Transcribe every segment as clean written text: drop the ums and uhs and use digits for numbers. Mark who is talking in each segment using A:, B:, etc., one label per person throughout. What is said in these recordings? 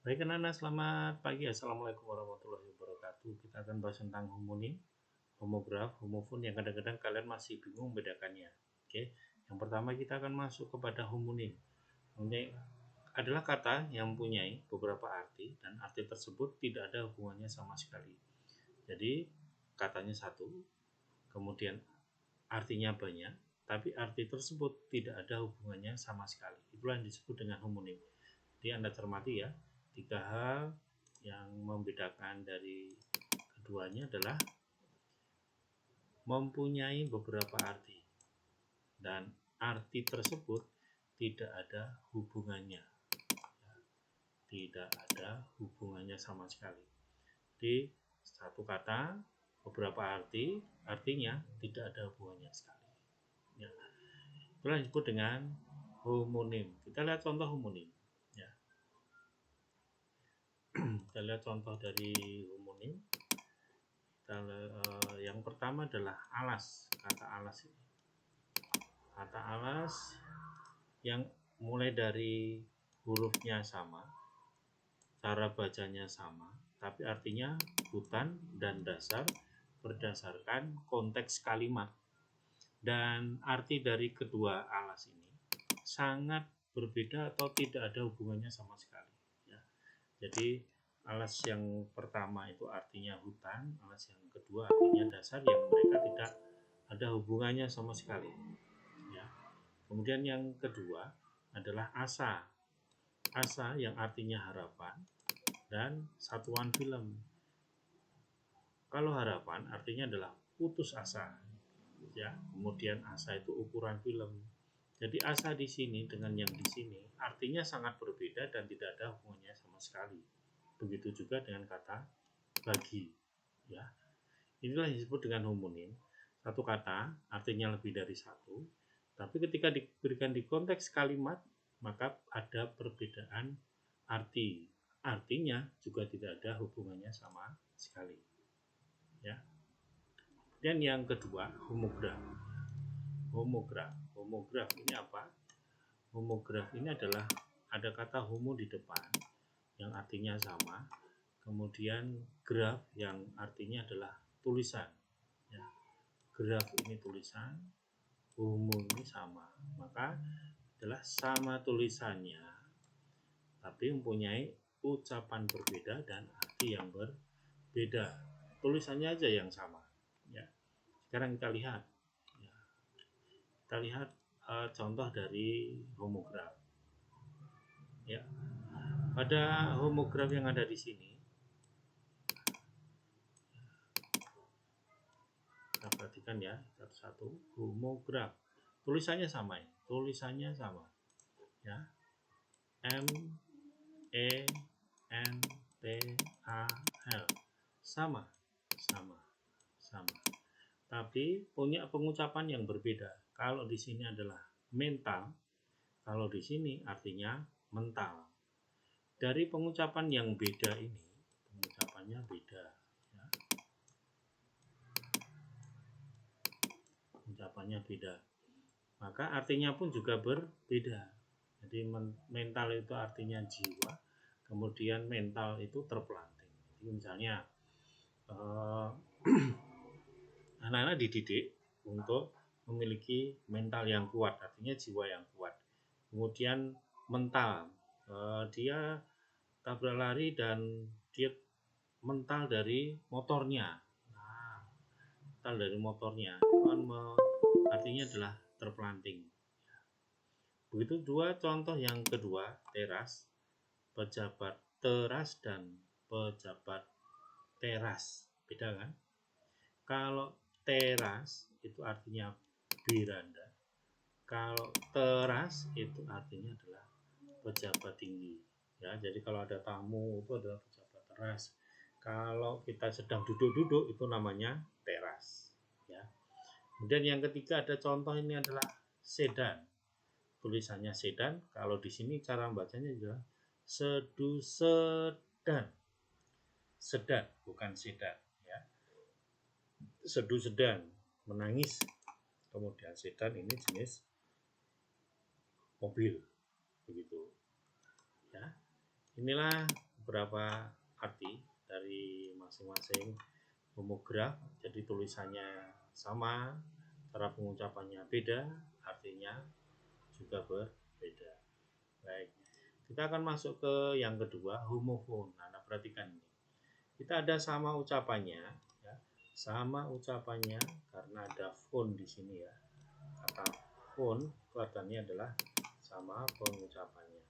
A: Baik anak-anak, selamat pagi. Assalamualaikum warahmatullahi wabarakatuh. Kita akan bahas tentang homonim, homograf, homofon yang kadang-kadang kalian masih bingung membedakannya. Oke, yang pertama kita akan masuk kepada homonim. Homonim adalah kata yang mempunyai beberapa arti dan arti tersebut tidak ada hubungannya sama sekali. Jadi katanya satu, kemudian artinya banyak, tapi arti tersebut tidak ada hubungannya sama sekali. Itulah yang disebut dengan homonim. Jadi Anda cermati ya, 3 hal yang membedakan dari keduanya adalah mempunyai beberapa arti dan arti tersebut tidak ada hubungannya, tidak ada hubungannya sama sekali. Di satu kata beberapa arti, artinya tidak ada hubungannya sekali ya. Itulah yang disebut dengan homonim. Kita lihat contoh homonim ya. Kita lihat contoh dari homonim. Yang pertama adalah alas. Kata alas ini, kata alas yang mulai dari hurufnya sama, cara bacanya sama, tapi artinya hutan dan dasar berdasarkan konteks kalimat. Dan arti dari kedua alas ini sangat berbeda atau tidak ada hubungannya sama sekali ya. Jadi alas yang pertama itu artinya hutan, alas yang kedua artinya dasar, yang mereka tidak ada hubungannya sama sekali ya. Kemudian yang kedua adalah asa. Asa yang artinya harapan dan satuan film. Kalau harapan artinya adalah putus asa ya. Kemudian asa itu ukuran film. Jadi asa di sini dengan yang di sini artinya sangat berbeda dan tidak ada hubungannya sama sekali. Begitu juga dengan kata bagi ya. Inilah yang disebut dengan homonim. Satu kata artinya lebih dari satu, tapi ketika diberikan di konteks kalimat maka ada perbedaan arti. Artinya juga tidak ada hubungannya sama sekali ya. Dan yang kedua, homograf. Homograf ini apa? Homograf ini adalah ada kata homo di depan yang artinya sama, kemudian graf yang artinya adalah tulisan ya. Graf ini tulisan, homo ini sama, maka adalah sama tulisannya tapi mempunyai ucapan berbeda dan arti yang berbeda. Tulisannya aja yang sama ya. Sekarang kita lihat ya. Kita lihat contoh dari homograf ya. Pada homograf yang ada di sini, kita perhatikan ya satu-satu. Homograf tulisannya sama ya, tulisannya sama ya. M E N T A L, sama, tapi punya pengucapan yang berbeda. Kalau di sini adalah mental, kalau di sini artinya mental. Dari pengucapan yang beda ini, pengucapannya beda ya. Pengucapannya beda, maka artinya pun juga berbeda. Jadi mental itu artinya jiwa, kemudian mental itu terpelanting. Jadi misalnya anak-anak dididik untuk memiliki mental yang kuat, artinya jiwa yang kuat. Kemudian mental, dia tabrak lari dan dia mental dari motornya. Nah, mental dari motornya kan artinya adalah terpelanting. Begitu dua contoh yang kedua, teras, pejabat teras dan pejabat teras. Beda kan? Kalau teras itu artinya beranda. Kalau teras itu artinya adalah pejabat tinggi. Ya, jadi kalau ada tamu itu adalah pejabat teras. Kalau kita sedang duduk-duduk itu namanya teras. Ya. Kemudian yang ketiga ada contoh ini adalah sedan. Tulisannya sedan. Kalau di sini cara membacanya adalah sedan. Sedan, bukan sedan. Ya. Sedan, menangis. Kemudian sedan ini jenis mobil, begitu. Ya. Inilah beberapa arti dari masing-masing homograf. Jadi tulisannya sama, cara pengucapannya beda, artinya juga berbeda. Baik, kita akan masuk ke yang kedua, homofon. Nah, perhatikan ini. Kita ada sama ucapannya, ya. Sama ucapannya karena ada fon di sini ya. Kata fon itu artinya adalah sama pengucapannya.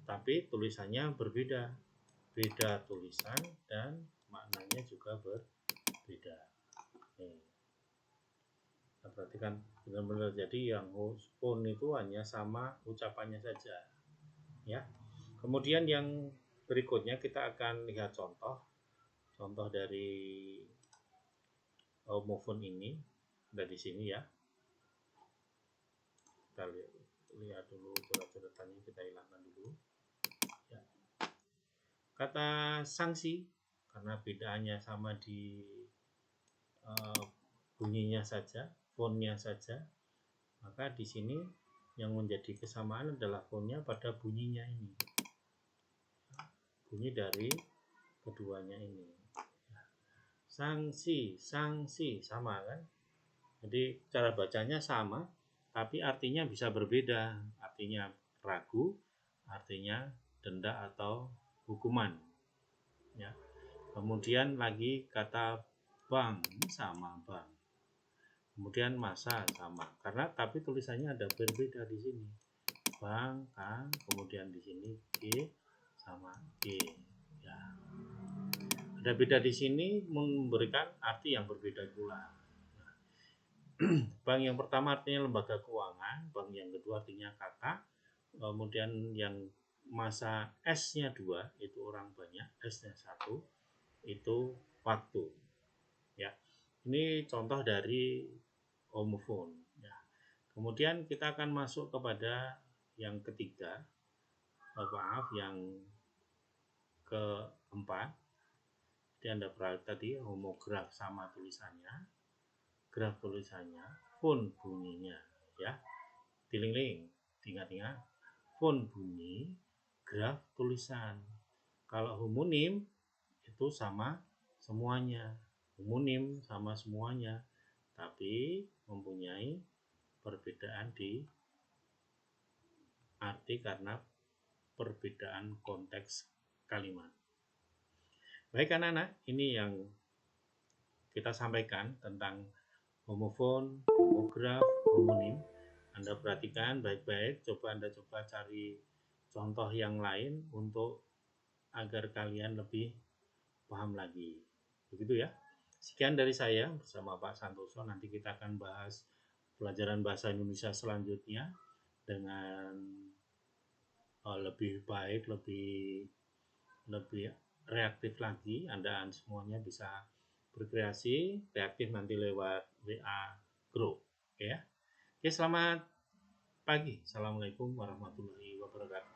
A: Tapi tulisannya berbeda. Beda tulisan dan maknanya juga berbeda. Nih. Nah, perhatikan benar-benar, jadi yang fon itu hanya sama ucapannya saja. Ya. Kemudian yang berikutnya kita akan lihat contoh dari homofon ini. Ada di sini ya. Kita lihat dulu coret-coretannya, kita hilangkan dulu. Ya. Kata sanksi, karena bedaannya sama di bunyinya saja, fonnya saja, maka di sini yang menjadi kesamaan adalah fonnya pada bunyinya ini. Bunyi dari keduanya ini. Sanksi, sanksi, sama kan? Jadi cara bacanya sama, tapi artinya bisa berbeda. Artinya ragu, artinya denda atau hukuman. Ya. Kemudian lagi kata bank, sama bank. Kemudian masa sama, karena tapi tulisannya ada berbeda di sini. Bank, kan, kemudian di sini G sama G. Ya. Ada beda di sini memberikan arti yang berbeda pula. Bank yang pertama artinya lembaga keuangan, bank yang kedua artinya kakak, kemudian yang masa S-nya 2 itu orang banyak, S-nya 1 itu waktu. Ya. Ini contoh dari homofon. Ya. Kemudian kita akan masuk kepada yang ketiga, yang keempat. Jadi Anda perhatikan tadi homograf sama tulisannya, graf tulisannya, fon bunyinya, ya. Tiling-ling, ingat-ingat, fon bunyi, graf tulisan. Kalau homonim itu sama semuanya, homonim sama semuanya, tapi mempunyai perbedaan di arti karena perbedaan konteks kalimat. Baik anak-anak, ini yang kita sampaikan tentang homofon, homograf, homonim. Anda perhatikan baik-baik, Anda coba cari contoh yang lain untuk agar kalian lebih paham lagi. Begitu ya. Sekian dari saya bersama Pak Santoso. Nanti kita akan bahas pelajaran bahasa Indonesia selanjutnya dengan lebih baik, lebih reaktif lagi. Anda semuanya bisa berkreasi, reaktif nanti lewat WA Group. Oke ya. Oke, selamat pagi. Assalamualaikum warahmatullahi wabarakatuh.